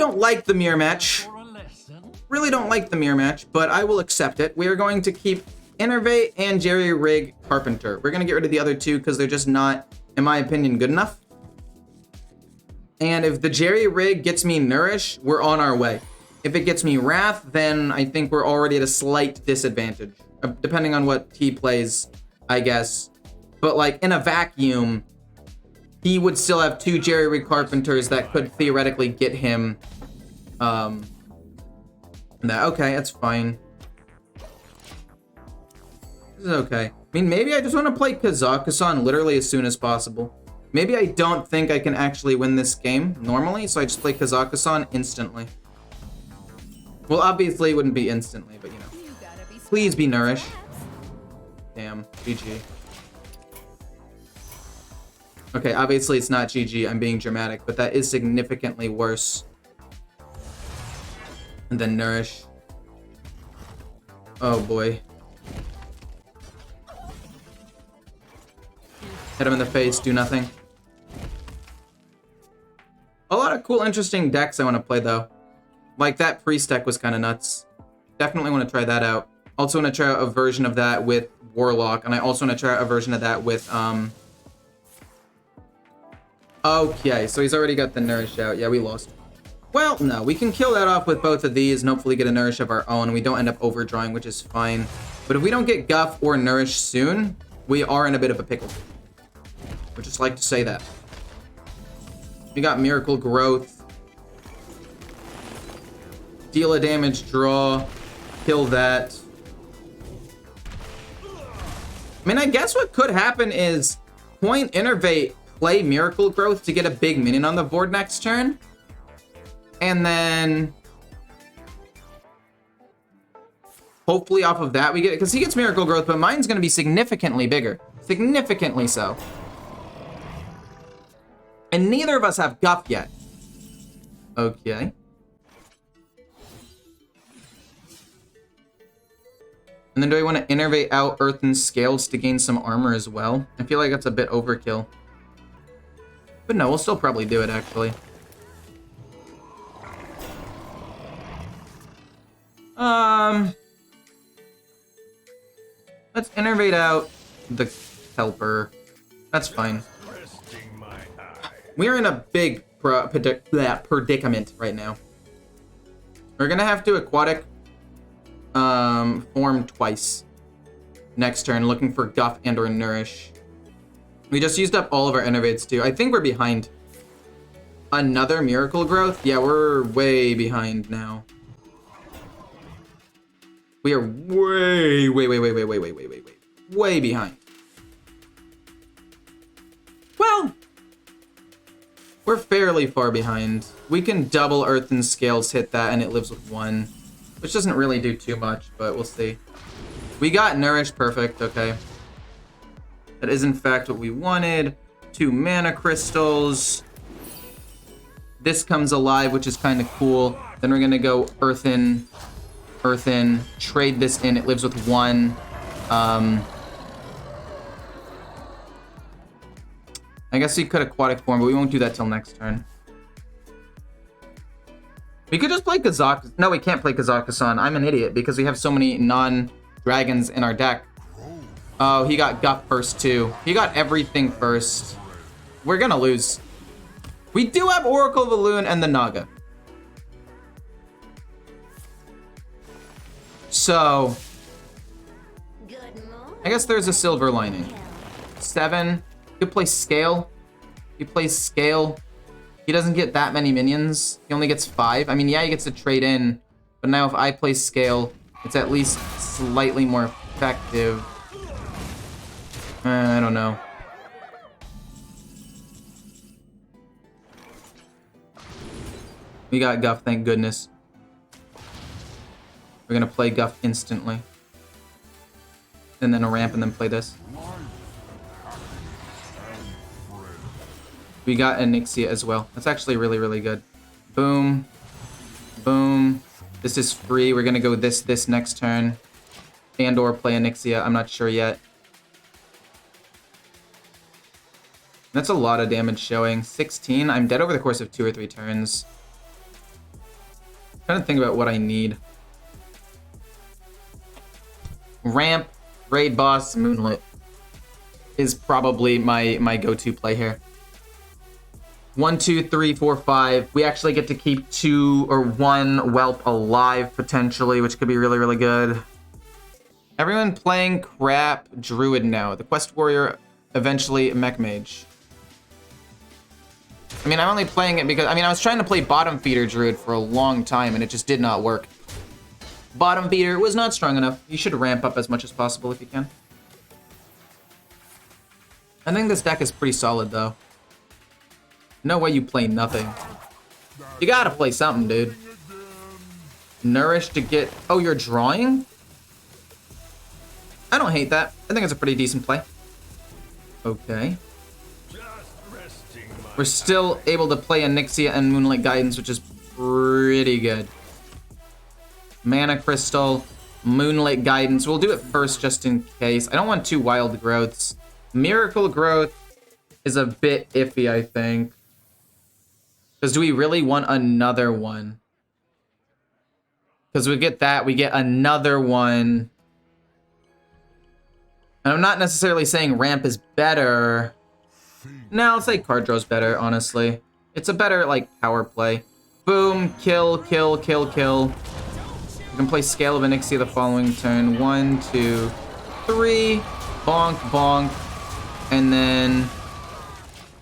don't like the mirror match. Really don't like the mirror match, but I will accept it. We are going to keep Innervate and Jerry Rig Carpenter. We're going to get rid of the other two because they're just not, in my opinion, good enough. And if the Jerry Rig gets me Nourish, we're on our way. If it gets me Wrath, then I think we're already at a slight disadvantage. Depending on what he plays, I guess. But like in a vacuum, he would still have two Jerry Rig Carpenters that could theoretically get him. Okay, that's fine. This is okay. I mean, maybe I just want to play Kazakhstan literally as soon as possible. Maybe I don't think I can actually win this game normally, so I just play Kazakhstan instantly. Well, obviously it wouldn't be instantly, but you know. Please be Nourish. Damn, GG. Okay, obviously it's not GG, I'm being dramatic, but that is significantly worse than Nourish. Oh boy. Hit him in the face, do nothing. A lot of cool, interesting decks I want to play, though. Like, that Priest deck was kind of nuts. Definitely want to try that out. Also want to try out a version of that with Warlock, and I also want to try out a version of that with, Okay, so he's already got the Nourish out. Yeah, we lost. Well, no, we can kill that off with both of these and hopefully get a Nourish of our own. We don't end up overdrawing, which is fine. But if we don't get Guff or Nourish soon, we are in a bit of a pickle. Would just like to say that. We got Miracle Growth. Deal a damage, draw. Kill that. I mean, I guess what could happen is point Innervate, play Miracle Growth to get a big minion on the board next turn. And then hopefully off of that we get it, because he gets Miracle Growth, but mine's going to be significantly bigger. Significantly so. And neither of us have Guff yet. Okay. And then do I want to Innervate out Earthen Scales to gain some armor as well? I feel like that's a bit overkill. But no, we'll still probably do it, actually. Let's Innervate out the Helper. That's fine. We're in a big predicament right now. We're gonna have to Aquatic form twice next turn, looking for Guff and or Nourish. We just used up all of our Innervates too. I think we're behind. Another Miracle Growth? Yeah, we're way behind now. We are way behind. Well, we're fairly far behind. We can double Earthen Scales, hit that, and it lives with 1. Which doesn't really do too much, but we'll see. We got Nourish, perfect, okay. That is in fact what we wanted. 2 mana crystals. This comes alive, which is kind of cool. Then we're gonna go Earthen, trade this in, it lives with 1. I guess we could Aquatic form, but we won't do that till next turn. We could just play Kazakhstan. No, we can't play Kazakhstan. I'm an idiot because we have so many non-dragons in our deck. Oh, he got Guff first too. He got everything first. We're gonna lose. We do have Oracle of the Loon and the Naga. So, I guess there's a silver lining. 7. You play Scale. You play Scale. He doesn't get that many minions. He only gets 5. I mean, yeah, he gets to trade in. But now if I play Scale, it's at least slightly more effective. I don't know. We got Guff, thank goodness. We're gonna play Guff instantly. And then a ramp and then play this. We got Onyxia as well. That's actually really, really good. Boom. Boom. This is free. We're gonna go this next turn. And or play Onyxia. I'm not sure yet. That's a lot of damage showing. 16. I'm dead over the course of 2 or 3 turns. Trying to think about what I need. Ramp, raid boss, moonlit is probably my go-to play here. 1, 2, 3, 4, 5. We actually get to keep 2 or 1 whelp alive potentially, which could be really, really good. Everyone playing crap druid now. The quest warrior, eventually mech mage. I mean, I'm only playing it because, I was trying to play bottom feeder druid for a long time and it just did not work. Bottom feeder was not strong enough. You should ramp up as much as possible if you can. I think this deck is pretty solid though. No way you play nothing. You gotta play something, dude. Nourish to get... Oh, you're drawing? I don't hate that. I think it's a pretty decent play. Okay. We're still able to play Onyxia and Moonlight Guidance, which is pretty good. Mana Crystal, Moonlight Guidance. We'll do it first just in case. I don't want 2 Wild Growths. Miracle Growth is a bit iffy, I think. Because do we really want another one? Because we get that, we get another one. And I'm not necessarily saying ramp is better. No, I'll say card draw's better, honestly. It's a better, like, power play. Boom, kill, kill, kill, kill. You can play Scale of Onyxia the following turn. 1, 2, 3. Bonk, bonk. And then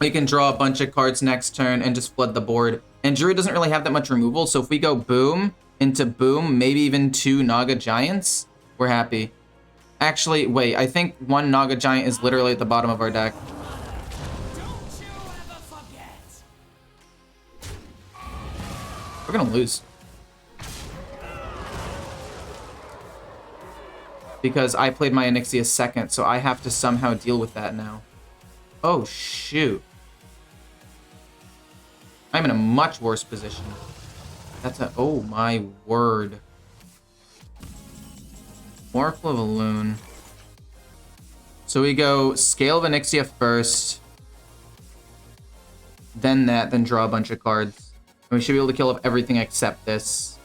you can draw a bunch of cards next turn and just flood the board. And Druid doesn't really have that much removal, so if we go boom into boom, maybe even 2 Naga Giants, we're happy. Actually, wait, I think 1 Naga Giant is literally at the bottom of our deck. We're gonna lose. Because I played my Onyxia second, so I have to somehow deal with that now. Oh, shoot. I'm in a much worse position. That's a... Oh, my word. Oracle of Elune. So we go Scale of Onyxia first. Then that, then draw a bunch of cards. And we should be able to kill off everything except this.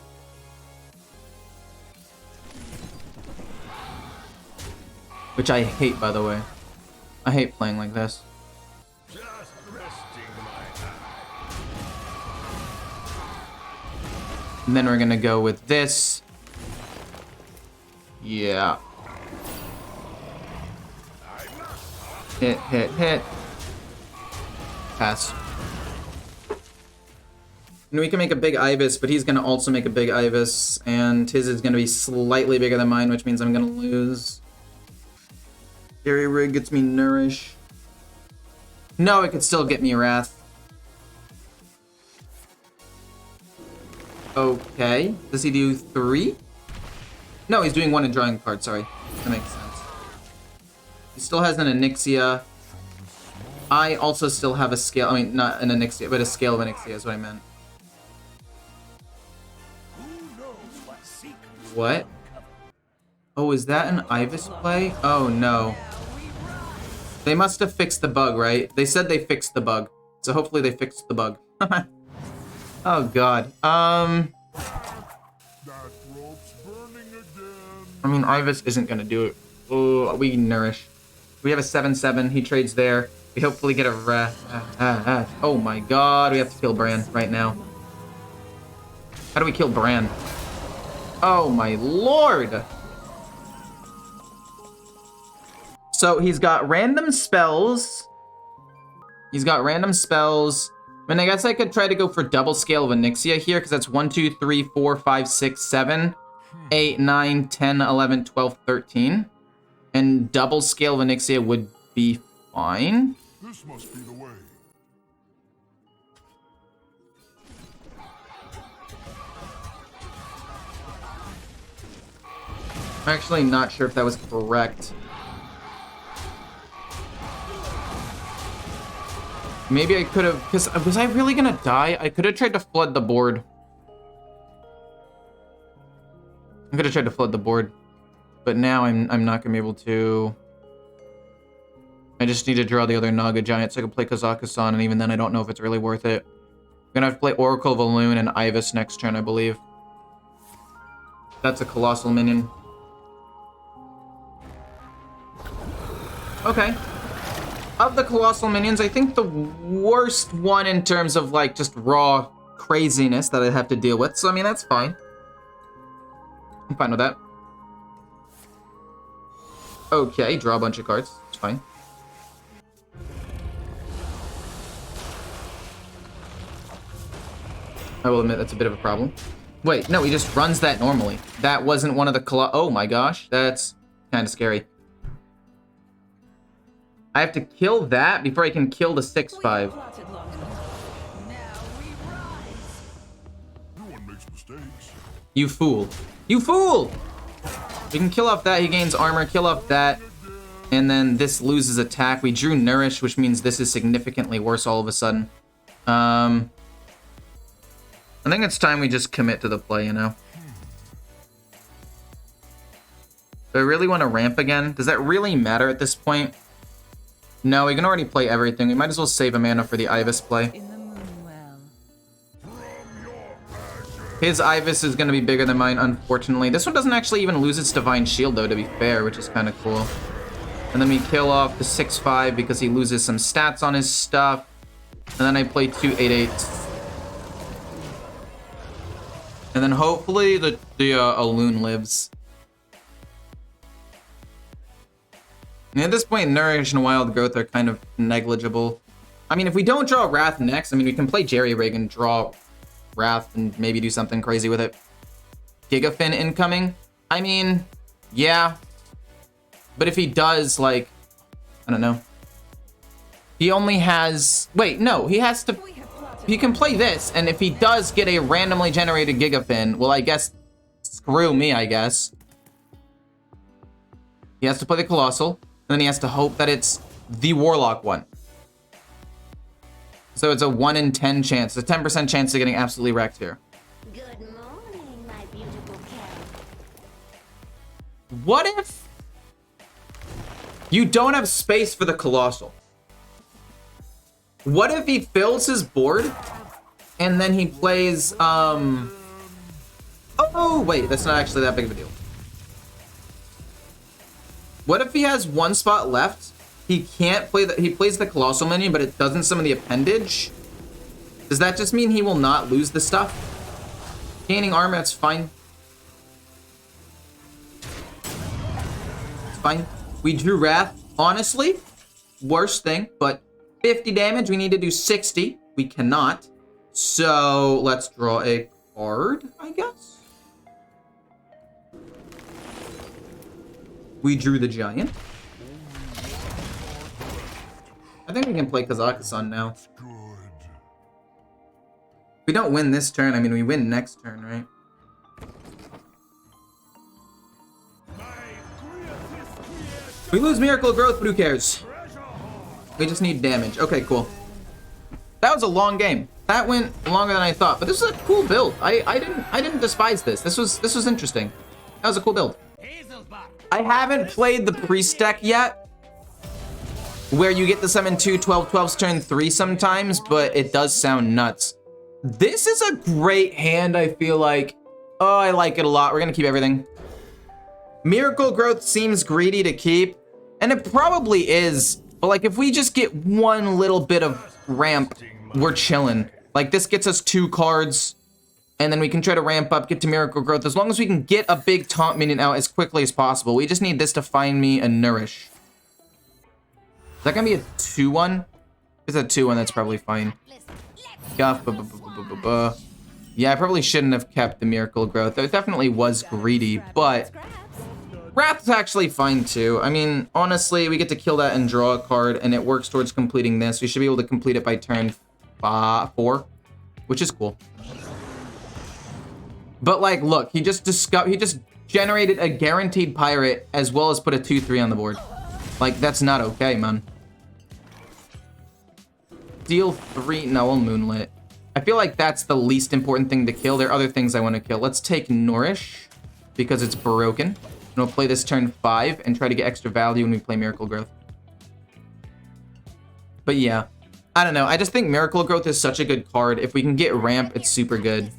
Which I hate, by the way. I hate playing like this. Just resting my eye. And then we're gonna go with this. Yeah. Hit, hit, hit. Pass. And we can make a big Ibis, but he's gonna also make a big Ibis, and his is gonna be slightly bigger than mine, which means I'm gonna lose. Gary Rig gets me Nourish. No, it could still get me Wrath. Okay. Does he do 3? No, he's doing 1 and drawing a card, sorry. That makes sense. He still has an Onyxia. I also still have a scale, I mean, not an Onyxia, but a Scale of Onyxia is what I meant. What? Oh, is that an Ibis play? Oh, no. They must have fixed the bug, right? They said they fixed the bug. So hopefully they fixed the bug. Oh, God. I mean, Ibis isn't going to do it. Oh, we Nourish. We have a 7/7. He trades there. We hopefully get a... Oh, my God. We have to kill Bran right now. How do we kill Bran? Oh, my Lord. So he's got random spells. He's got random spells. I mean, I guess I could try to go for double Scale of Onyxia here, because that's 1, 2, 3, 4, 5, 6, 7, 8, 9, 10, 11, 12, 13. And double Scale of Onyxia would be fine. This must be the way. I'm actually not sure if that was correct. Maybe I could have, because was I really gonna die? I could have tried to flood the board. I could have tried to flood the board, but now I'm not gonna be able to. I just need to draw the other Naga Giant so I can play Kazakhstan, and even then I don't know if it's really worth it. I'm gonna have to play Oracle of Elune and Ibis next turn, I believe. That's a colossal minion. Okay. Of the colossal minions, I think the worst one in terms of like just raw craziness that I have to deal with. So I mean, that's fine. I'm fine with that. Okay, draw a bunch of cards. It's fine. I will admit that's a bit of a problem. Wait, no, he just runs that normally. That wasn't one of the oh my gosh, that's kind of scary. I have to kill that before I can kill the 6/5. You fool. You fool! We can kill off that, he gains armor, kill off that, and then this loses attack. We drew Nourish, which means this is significantly worse all of a sudden. I think it's time we just commit to the play, you know? Do I really want to ramp again? Does that really matter at this point? No, we can already play everything. We might as well save a mana for the Ibis play. His Ibis is going to be bigger than mine, unfortunately. This one doesn't actually even lose its Divine Shield, though, to be fair, which is kind of cool. And then we kill off the 6/5 because he loses some stats on his stuff. And then I play 2 8/8s. And then hopefully the Aloon lives. And at this point, Nourish and Wild Growth are kind of negligible. I mean, if we don't draw Wrath next, I mean, we can play Jerry Rig and draw Wrath and maybe do something crazy with it. Gigafin incoming? I mean, yeah. But if he does, like, I don't know. He only has... Wait, no, he has to... He can play this, and if he does get a randomly generated Gigafin, well, I guess... Screw me, I guess. He has to play the Colossal, and then he has to hope that it's the Warlock one. So it's a 1 in 10 chance, a 10% chance of getting absolutely wrecked here. Good morning, my beautiful cat. What if you don't have space for the Colossal? What if he fills his board and then he plays, oh, wait, that's not actually that big of a deal. What if he has one spot left? He can't play he plays the Colossal minion, but it doesn't summon the appendage? Does that just mean he will not lose the stuff? Gaining armor, that's fine. It's fine. We drew Wrath. Honestly, worst thing, but 50 damage. We need to do 60. We cannot. So let's draw a card, I guess. We drew the Giant. I think we can play Kazakhstan now. If we don't win this turn, I mean, we win next turn, right? We lose Miracle Growth, but who cares? We just need damage. Okay, cool. That was a long game. That went longer than I thought, but this is a cool build. I didn't despise this. This was interesting. That was a cool build. I haven't played the Priest deck yet, where you get to summon 2 12/12s turn 3 sometimes, but it does sound nuts. This is a great hand, I feel like. Oh, I like it a lot. We're gonna keep everything. Miracle Growth seems greedy to keep, and it probably is, but like if we just get one little bit of ramp, we're chilling. Like this gets us 2 cards, and then we can try to ramp up, get to Miracle Growth, as long as we can get a big taunt minion out as quickly as possible. We just need this to find me a Nourish. Is that gonna be a 2/1? If it's a 2/1, that's probably fine. Yeah, I probably shouldn't have kept the Miracle Growth. It definitely was greedy, but Wrath's actually fine too. I mean, honestly, we get to kill that and draw a card, and it works towards completing this. We should be able to complete it by turn 4, which is cool. But like, look, he just generated a guaranteed pirate as well as put a 2/3 on the board. Like, that's not okay, man. Deal 3, no, we'll Moonlit. I feel like that's the least important thing to kill. There are other things I want to kill. Let's take Nourish, because it's broken. And we'll play this turn 5 and try to get extra value when we play Miracle Growth. But yeah, I don't know. I just think Miracle Growth is such a good card. If we can get ramp, it's super good.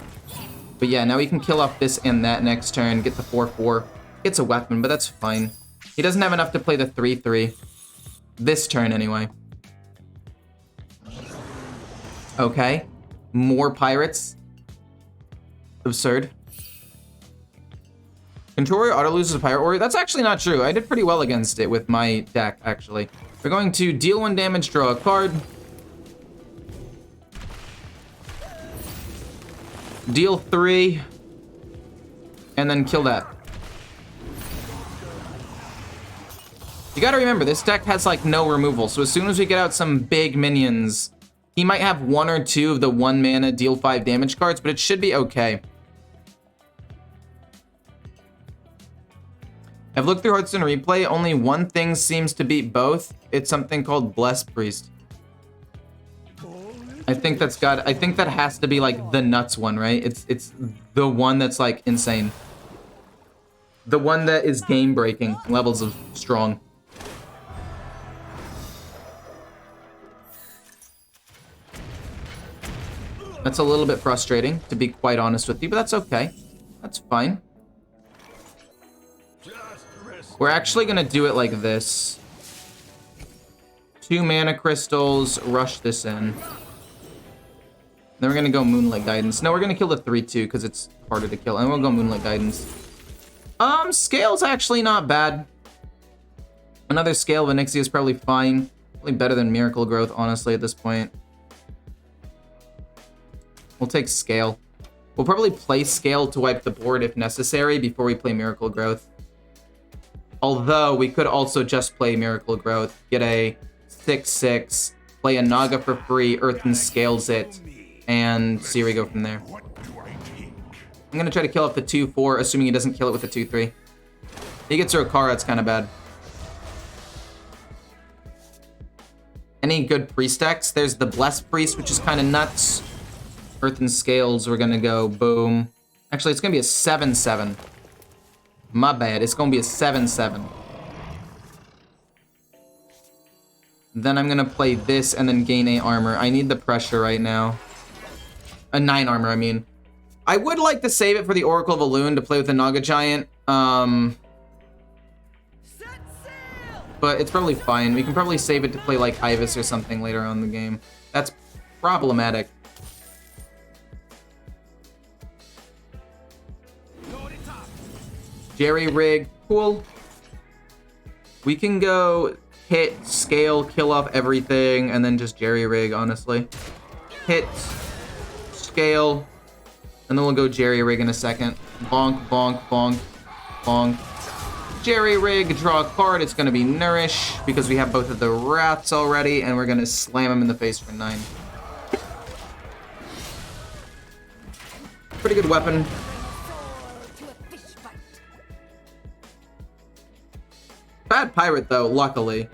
But yeah, now we can kill off this and that next turn, get the 4/4. Gets a weapon, but that's fine. He doesn't have enough to play the 3/3. This turn, anyway. Okay. More pirates. Absurd. Control Warrior auto loses a Pirate Warrior? That's actually not true. I did pretty well against it with my deck, actually. We're going to deal 1 damage, draw a card. Deal 3. And then kill that. You gotta remember, this deck has, like, no removal. So as soon as we get out some big minions, he might have 1 or 2 of the 1 mana deal 5 damage cards, but it should be okay. I've looked through Hearthstone Replay. Only one thing seems to beat both. It's something called Blessed Priest. I think that has to be like the nuts one, right? It's the one that's like insane. The one that is game breaking levels of strong. That's a little bit frustrating, to be quite honest with you, but that's okay. That's fine. We're actually gonna do it like this. 2 mana crystals, rush this in. Then we're gonna go Moonlight Guidance. No, we're gonna kill the 3/2 because it's harder to kill. And we'll go Moonlight Guidance. Scale's actually not bad. Another Scale of Onyxia is probably fine. Probably better than Miracle Growth, honestly, at this point. We'll take Scale. We'll probably play Scale to wipe the board if necessary before we play Miracle Growth. Although, we could also just play Miracle Growth, get a 6/6, play a Naga for free, Earthen Scales it, and see where we go from there. I'm gonna try to kill off the 2/4, assuming he doesn't kill it with the 2/3. If he gets through a Kara, it's kind of bad. Any good priest decks? There's the Blessed Priest, which is kind of nuts. Earthen Scales, we're gonna go boom. Actually, it's gonna be a 7/7. My bad, it's gonna be a 7/7. Then I'm gonna play this and then gain 8 armor. I need the pressure right now. 9 armor, I mean. I would like to save it for the Oracle of Elune to play with the Naga Giant. But it's probably fine. We can probably save it to play like Ibis or something later on in the game. That's problematic. Jerry Rig, cool. We can go hit, scale, kill off everything, and then just Jerry Rig, honestly. Hit, scale, and then we'll go Jerry Rig in a second. Bonk, bonk, bonk, bonk. Jerry Rig, draw a card. It's gonna be Nourish, because we have both of the Wraths already, and we're gonna slam him in the face for 9. Pretty good weapon. Bad pirate, though, luckily.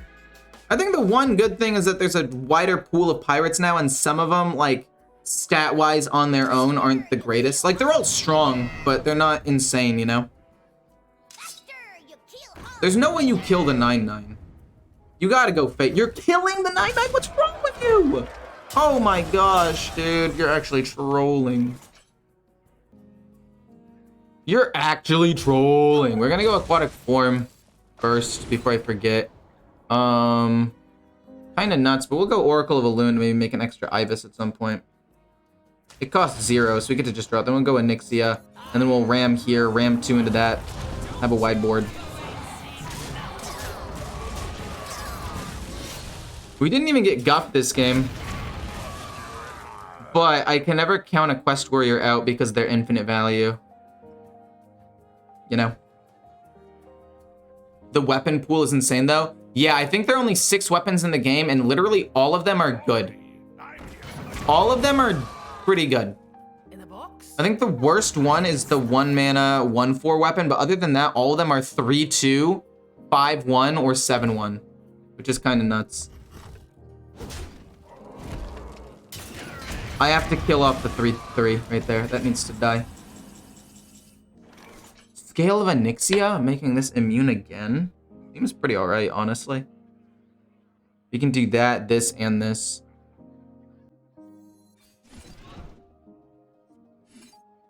I think the one good thing is that there's a wider pool of pirates now, and some of them, like, stat-wise on their own aren't the greatest. Like, they're all strong, but they're not insane, you know? There's no way you kill the 9/9. You gotta go Fate. You're killing the 9/9? What's wrong with you? Oh my gosh, dude. You're actually trolling. You're actually trolling. We're gonna go Aquatic Form first before I forget. Kind of nuts, but we'll go Oracle of Elune, maybe make an extra Ibis at some point. It costs 0, so we get to just draw it. Then we'll go Onyxia, and then we'll ram here, ram 2 into that, have a wide board. We didn't even get guffed this game. But I can never count a Quest Warrior out because they're infinite value. You know? The weapon pool is insane, though. Yeah, I think there are only 6 weapons in the game, and literally all of them are good. All of them are pretty good. I think the worst one is the 1 mana 1/4 weapon, but other than that, all of them are 3/2, 5/1, or 7/1, which is kind of nuts. I have to kill off the 3/3 right there. That needs to die. Scale of Onyxia, making this immune again. Seems pretty alright, honestly. We can do that, this, and this.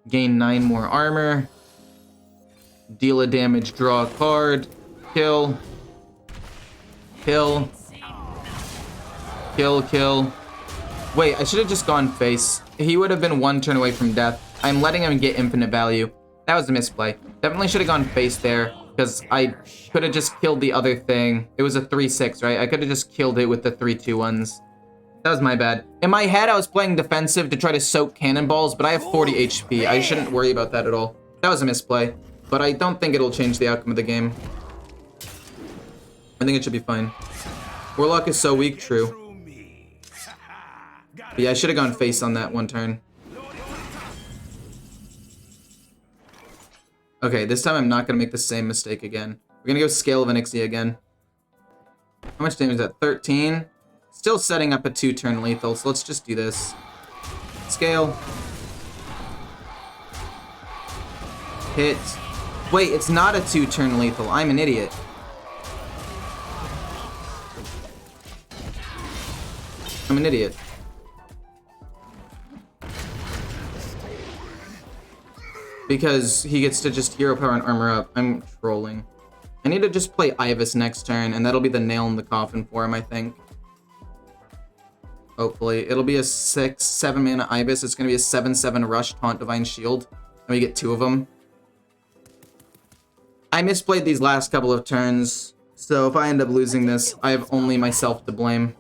Gain 9 more armor. Deal a damage, draw a card. Kill. Kill. Kill, kill. Wait, I should have just gone face. He would have been 1 turn away from death. I'm letting him get infinite value. That was a misplay. Definitely should have gone face there, because I could have just killed the other thing. It was a 3-6, right? I could have just killed it with the 3-2 ones. That was my bad. In my head, I was playing defensive to try to soak cannonballs, but I have 40 HP. I shouldn't worry about that at all. That was a misplay, but I don't think it'll change the outcome of the game. I think it should be fine. Warlock is so weak, true. But yeah, I should have gone face on that 1 turn. Okay, this time I'm not going to make the same mistake again. We're going to go Scale of Onyxia again. How much damage is that? 13? Still setting up a 2-turn lethal, so let's just do this. Scale. Hit. Wait, it's not a 2-turn lethal. I'm an idiot. I'm an idiot. Because he gets to just hero power and armor up. I'm trolling. I need to just play Ibis next turn, and that'll be the nail in the coffin for him, I think. Hopefully. It'll be a 6-7 mana Ibis. It's going to be a 7-7 Rush Taunt Divine Shield. And we get 2 of them. I misplayed these last couple of turns, so if I end up losing this, I have only myself to blame.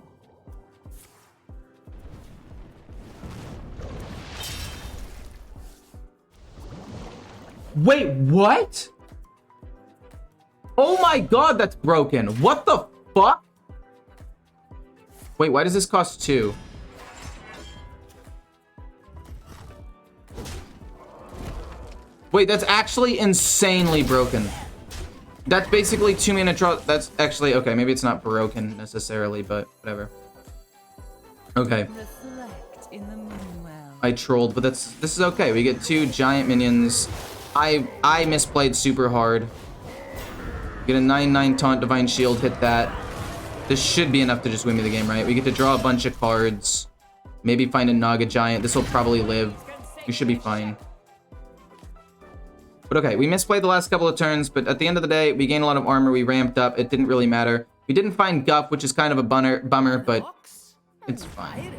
Wait, what? Oh my god, that's broken. What the fuck? Wait, why does this cost 2? Wait, that's actually insanely broken. That's basically 2 mana draw. That's actually, okay, maybe it's not broken necessarily, but whatever. Okay. I trolled, but this is okay. We get 2 giant minions. I misplayed super hard. Get a 9-9 Taunt Divine Shield, hit that. This should be enough to just win me the game, right? We get to draw a bunch of cards. Maybe find a Naga Giant. This will probably live. We should be fine. But okay, we misplayed the last couple of turns, but at the end of the day, we gained a lot of armor. We ramped up. It didn't really matter. We didn't find Guff, which is kind of a bummer, but it's fine.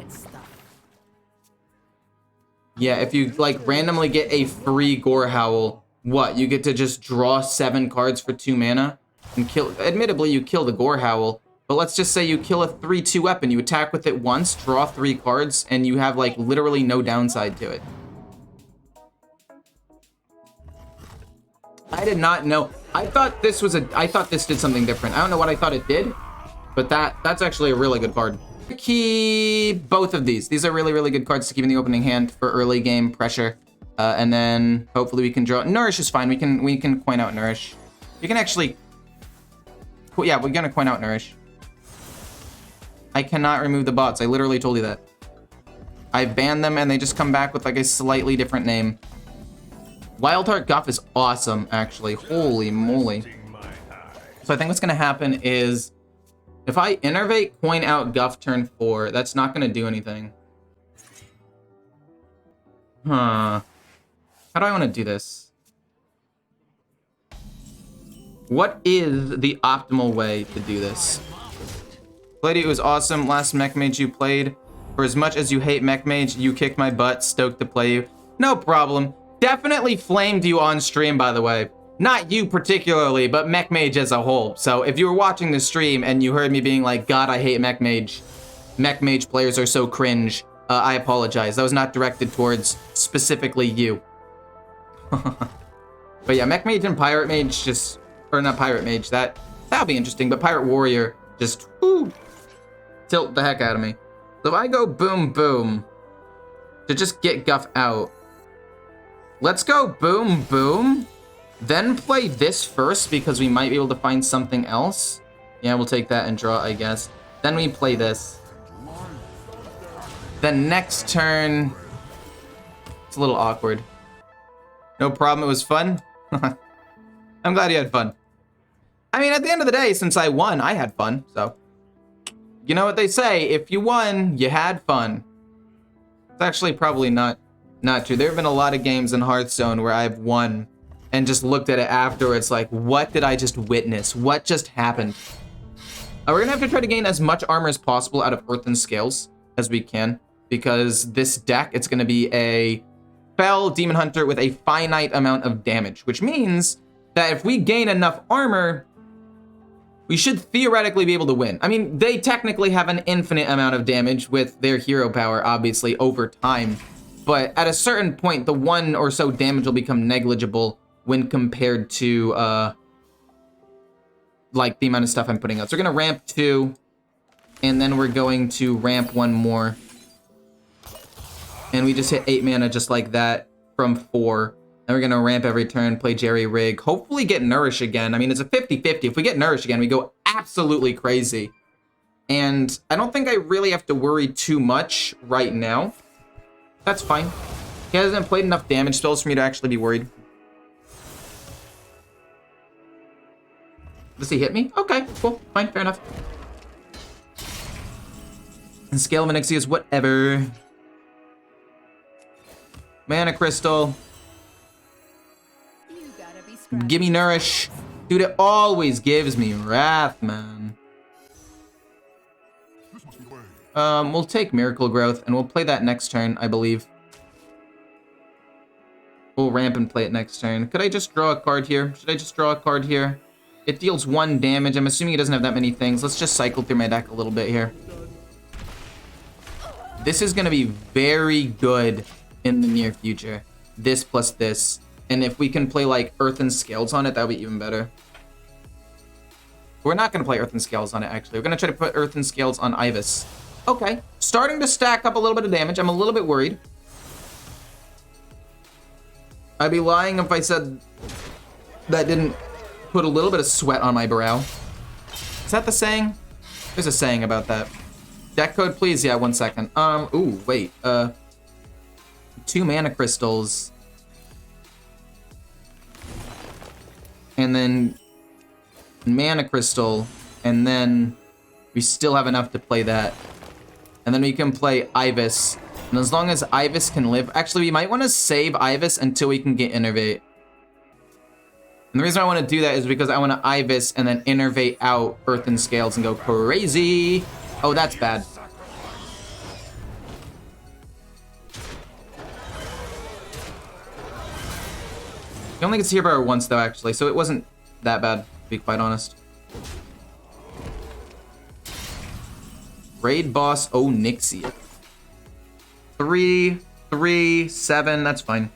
Yeah, if you, like, randomly get a free Gore Howl, what? You get to just draw 7 cards for 2 mana? And kill... Admittedly, you kill the Gore Howl, but let's just say you kill a 3-2 weapon. You attack with it once, draw 3 cards, and you have, like, literally no downside to it. I did not know. I thought this did something different. I don't know what I thought it did, but that's actually a really good card. Keep both of these. These are really, really good cards to keep in the opening hand for early game pressure. And then hopefully we can draw. Nourish is fine. We can coin out Nourish. We can actually. Yeah, we're gonna coin out Nourish. I cannot remove the bots. I literally told you that. I banned them and they just come back with like a slightly different name. Wildheart Guff is awesome, actually. Holy moly. So I think what's gonna happen is if I innervate, coin out Guff turn 4, that's not gonna do anything. Huh. How do I want to do this? What is the optimal way to do this? Lady, it was awesome. Last Mech Mage you played. For as much as you hate Mech Mage, you kicked my butt. Stoked to play you. No problem. Definitely flamed you on stream, by the way. Not you particularly, but Mech Mage as a whole. So if you were watching the stream and you heard me being like, God, I hate Mech Mage. Mech Mage players are so cringe. I apologize. That was not directed towards specifically you. But yeah, Mech Mage and Pirate Mage just... Or not Pirate Mage, that'll be interesting. But Pirate Warrior just... Woo, tilt the heck out of me. So if I go boom, boom, to just get Guff out. Let's go boom, boom. Then play this first because we might be able to find something else. Yeah, we'll take that and draw, I guess. Then we play this. Then next turn... It's a little awkward. No problem, it was fun. I'm glad you had fun. I mean, at the end of the day, since I won, I had fun, so... You know what they say, if you won, you had fun. It's actually probably not Not true. There have been a lot of games in Hearthstone where I've won and just looked at it afterwards like, what did I just witness? What just happened? We're gonna have to try to gain as much armor as possible out of Earthen Scales as we can, because this deck, it's gonna be a Fel Demon Hunter with a finite amount of damage, which means that if we gain enough armor, we should theoretically be able to win. I mean, they technically have an infinite amount of damage with their hero power, obviously, over time. But at a certain point, the 1 or so damage will become negligible when compared to, like, the amount of stuff I'm putting out. So we're going to ramp 2, and then we're going to ramp 1 more. And we just hit 8 mana just like that from 4. Then we're going to ramp every turn, play Jerry Rig, hopefully get Nourish again. I mean, it's a 50-50. If we get Nourish again, we go absolutely crazy. And I don't think I really have to worry too much right now. That's fine. He hasn't played enough damage spells for me to actually be worried. Does he hit me? Okay, cool. Fine, fair enough. And Scale of Onyxius, whatever. Mana Crystal. Give me Nourish. Dude, it always gives me Wrath, man. We'll take Miracle Growth, and we'll play that next turn, I believe. We'll ramp and play it next turn. Could I just draw a card here? Should I just draw a card here? It deals 1 damage. I'm assuming it doesn't have that many things. Let's just cycle through my deck a little bit here. This is going to be very good in the near future. This plus this. And if we can play, like, Earthen Scales on it, that would be even better. We're not going to play Earthen Scales on it, actually. We're going to try to put Earthen Scales on Ibis. Okay. Starting to stack up a little bit of damage. I'm a little bit worried. I'd be lying if I said that didn't put a little bit of sweat on my brow. Is that the saying? There's a saying about that. Deck code, please. Yeah, 1 second. Ooh, wait. 2 mana crystals. And then mana crystal. And then we still have enough to play that. And then we can play Ibis. And as long as Ibis can live... Actually, we might want to save Ibis until we can get Innervate. And the reason I want to do that is because I want to Ibis and then Innervate out Earthen Scales and go crazy. Oh, that's bad. He only gets Hero Power once, though, actually, so it wasn't that bad, to be quite honest. Raid Boss Onyxia. 3, 3, 7, that's fine.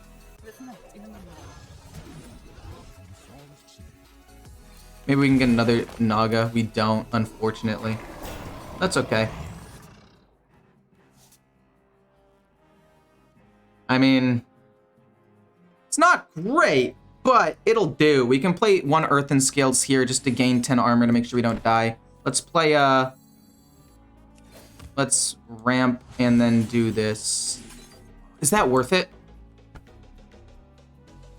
Maybe we can get another Naga. We don't, unfortunately. That's okay. I mean... It's not great, but it'll do. We can play 1 Earthen Scales here just to gain 10 armor to make sure we don't die. Let's play, let's ramp and then do this. Is that worth it?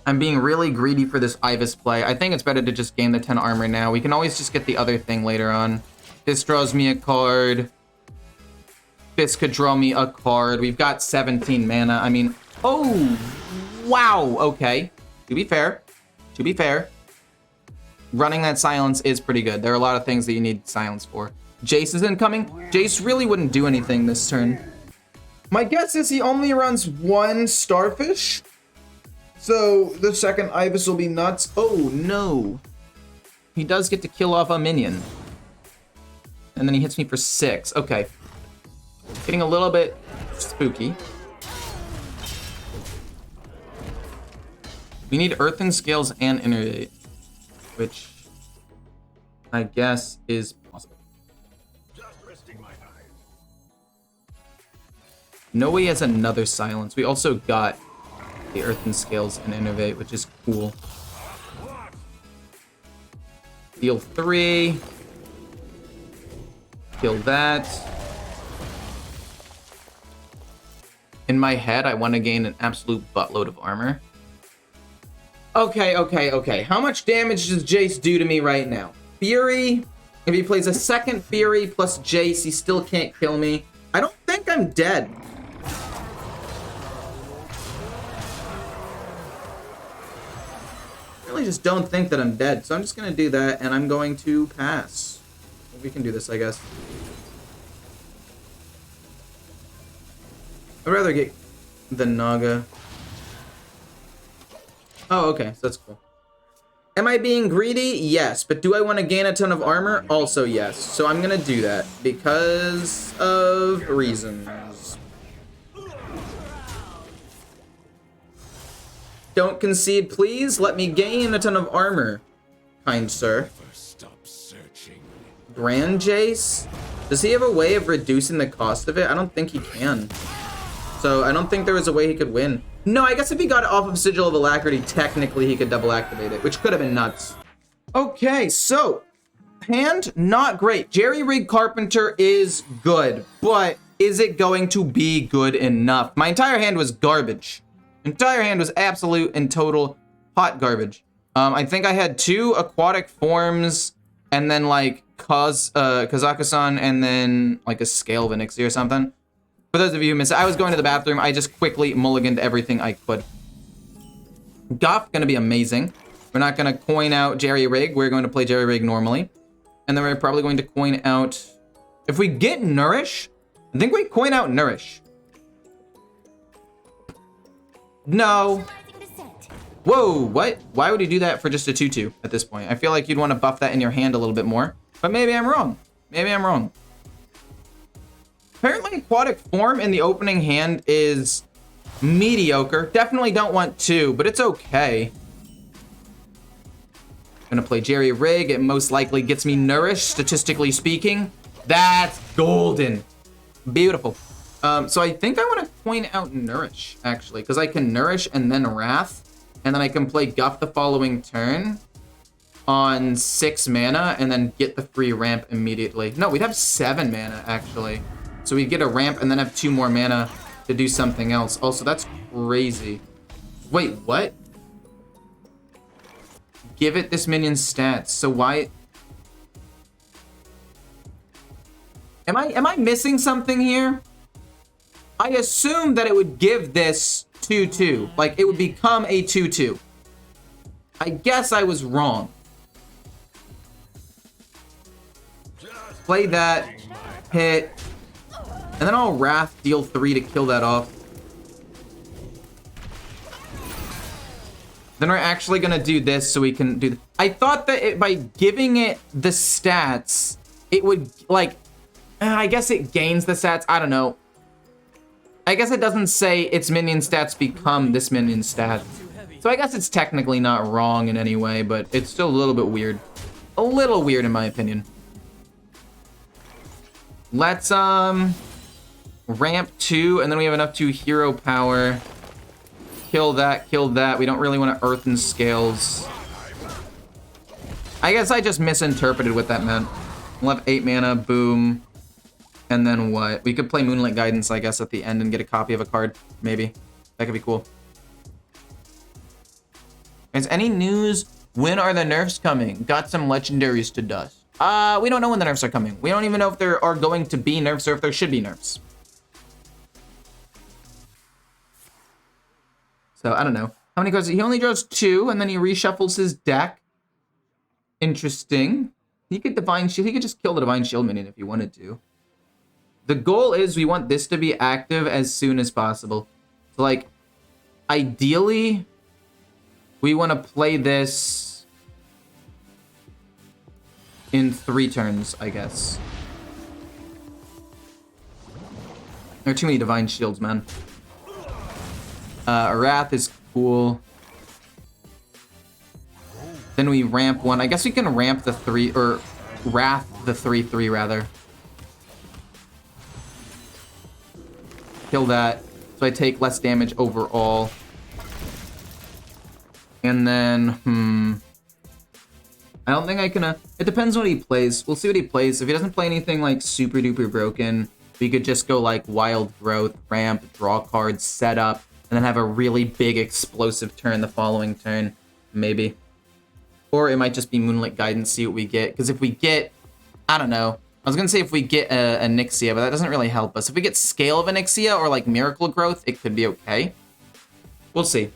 I'm being really greedy for this Ibis play. I think it's better to just gain the 10 armor now. We can always just get the other thing later on. This draws me a card. This could draw me a card. We've got 17 mana. I mean, oh, wow. Okay. To be fair, running that silence is pretty good. There are a lot of things that you need silence for. Jace is incoming. Jace really wouldn't do anything this turn. My guess is he only runs 1 Starfish. So the second Ibis will be nuts. Oh no. He does get to kill off a minion. And then he hits me for 6. Okay. Getting a little bit spooky. We need Earthen Scales and Innervate, which I guess is possible. No way he has another silence. We also got the Earthen Scales and Innervate, which is cool. Deal 3. Kill that. In my head, I want to gain an absolute buttload of armor. Okay. How much damage does Jace do to me right now? Fury. If he plays a second Fury plus Jace, he still can't kill me. I don't think I'm dead. really just don't think that I'm dead. So I'm just going to do that, and I'm going to pass. We can do this, I guess. I'd rather get the Naga. Oh, okay. So that's cool. Am I being greedy? Yes. But do I want to gain a ton of armor? Also, yes. So I'm going to do that because of reasons. Don't concede, please. Let me gain a ton of armor, kind sir. Grand Jace? Does he have a way of reducing the cost of it? I don't think he can. So I don't think there was a way he could win. No, I guess if he got it off of Sigil of Alacrity, technically he could double activate it, which could have been nuts. Okay, so hand, not great. Jerry Rig Carpenter is good, but is it going to be good enough? My entire hand was garbage. Entire hand was absolute and total hot garbage. I think I had 2 aquatic forms and then like Kazakusan and then like a Scale of Onyxia or something. For those of you who missed it, I was going to the bathroom. I just quickly mulliganed everything I could. Goth, gonna be amazing. We're not gonna coin out Jerry Rig. We're going to play Jerry Rig normally. And then we're probably going to coin out... If we get Nourish, I think we coin out Nourish. No. Whoa, what? Why would you do that for just a 2-2 at this point? I feel like you'd want to buff that in your hand a little bit more. But maybe I'm wrong. Maybe I'm wrong. Apparently, aquatic form in the opening hand is mediocre. Definitely don't want 2, but it's okay. Gonna play Jerry Rig. It most likely gets me Nourished, statistically speaking. That's golden. Beautiful. So I think I want to point out Nourish, actually, because I can Nourish and then Wrath, and then I can play Guff the following turn on 6 mana, and then get the free ramp immediately. No, we'd have 7 mana, actually. So we'd get a ramp and then have 2 more mana to do something else. Also, that's crazy. Wait, what? Give it this minion's stats. So why... Am I missing something here? I assumed that it would give this 2-2. Like, it would become a 2-2. I guess I was wrong. Play that. Hit. And then I'll Wrath deal 3 to kill that off. Then we're actually gonna do this so we can do... I thought that by giving it the stats, it would, like... I guess it gains the stats. I don't know. I guess it doesn't say its minion stats become this minion stat. So I guess it's technically not wrong in any way, but it's still a little bit weird. A little weird in my opinion. Let's, ramp 2, and then we have enough to hero power. Kill that, kill that. We don't really want to Earthen Scales. I guess I just misinterpreted what that meant. We'll have 8 mana, boom. And then what? We could play Moonlit Guidance, I guess, at the end and get a copy of a card. Maybe. That could be cool. Is any news? When are the nerfs coming? Got some legendaries to dust. We don't know when the nerfs are coming. We don't even know if there are going to be nerfs or if there should be nerfs. So, I don't know. How many cards? He only draws 2, and then he reshuffles his deck. Interesting. He could Divine Shield. He could just kill the Divine Shield minion if he wanted to. The goal is we want this to be active as soon as possible. So, like, ideally, we want to play this in 3 turns, I guess. There are too many Divine Shields, man. Wrath is cool. Then we ramp 1. I guess we can ramp the 3, or Wrath the 3/3 rather. Kill that. So I take less damage overall. And then, I don't think I can, it depends what he plays. We'll see what he plays. If he doesn't play anything like super duper broken, we could just go like Wild Growth, ramp, draw cards, set up, and then have a really big explosive turn the following turn, maybe. Or it might just be Moonlit Guidance, see what we get. Because if we get, I don't know. I was going to say if we get a Nyxia, but that doesn't really help us. If we get Scale of Nyxia or like Miracle Growth, it could be okay. We'll see.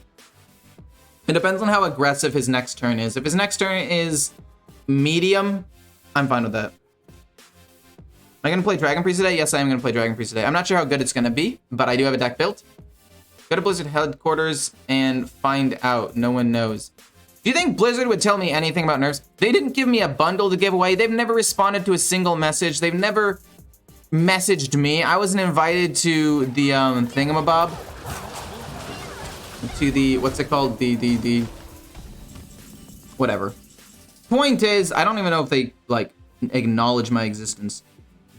It depends on how aggressive his next turn is. If his next turn is medium, I'm fine with that. Am I going to play Dragon Priest today? Yes, I am going to play Dragon Priest today. I'm not sure how good it's going to be, but I do have a deck built. Go to Blizzard headquarters and find out. No one knows. Do you think Blizzard would tell me anything about nerfs? They didn't give me a bundle to give away. They've never responded to a single message. They've never messaged me. I wasn't invited to the thingamabob. To the, what's it called? The whatever. Point is, I don't even know if they, like, acknowledge my existence.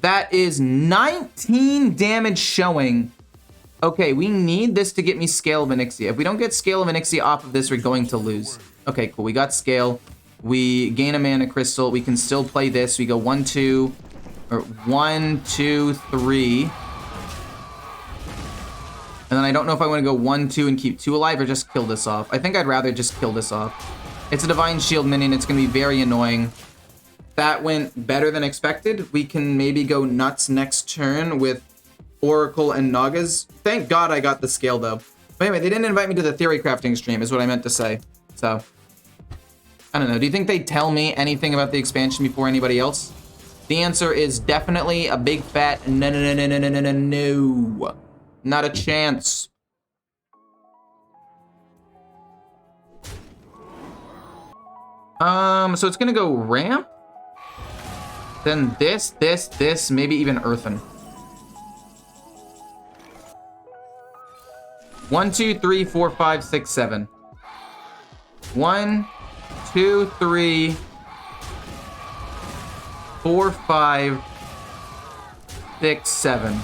That is 19 damage showing. Okay, we need this to get me Scale of Onyxia. If we don't get Scale of Onyxia off of this, we're going to lose. Okay, cool. We got Scale. We gain a mana crystal. We can still play this. We go 1, 2, or 1, 2, 3. And then I don't know if I want to go 1, 2 and keep 2 alive or just kill this off. I think I'd rather just kill this off. It's a Divine Shield minion. It's going to be very annoying. That went better than expected. We can maybe go nuts next turn with Oracle and Nagas. Thank God I got the Scale, though. But anyway, they didn't invite me to the theory crafting stream, is what I meant to say. So, I don't know. Do you think they'd tell me anything about the expansion before anybody else? The answer is definitely a big fat no, no, no, no, no, no, no, no. Not a chance. So it's gonna go ramp. Then this, maybe even earthen. 1, 2, 3, 4, 5, 6, 7. 1, 2, 3, 4, 5, 6, 7.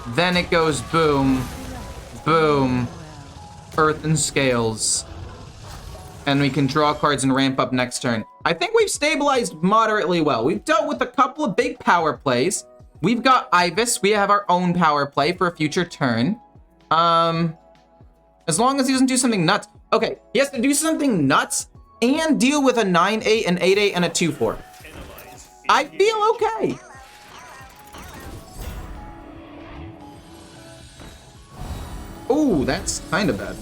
Then it goes boom, boom, earthen scales. And we can draw cards and ramp up next turn. I think we've stabilized moderately well. We've dealt with a couple of big power plays. We've got Ibis. We have our own power play for a future turn. As long as he doesn't do something nuts. Okay, he has to do something nuts and deal with a 9-8, an 8-8, and a 2-4. I feel okay. Oh, that's kind of bad.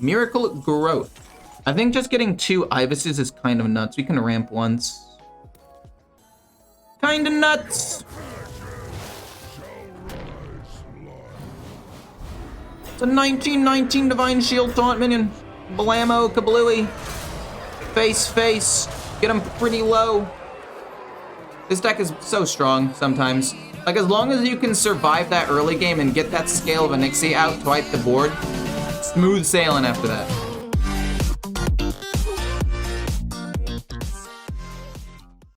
Miracle Growth. I think just getting 2 Ibises is kind of nuts. We can ramp once. Kind of nuts. It's a 1919 Divine Shield taunt minion. Blammo, kablooey. Face, face. Get him pretty low. This deck is so strong sometimes. Like, as long as you can survive that early game and get that Scale of Onyxia out to wipe the board, smooth sailing after that.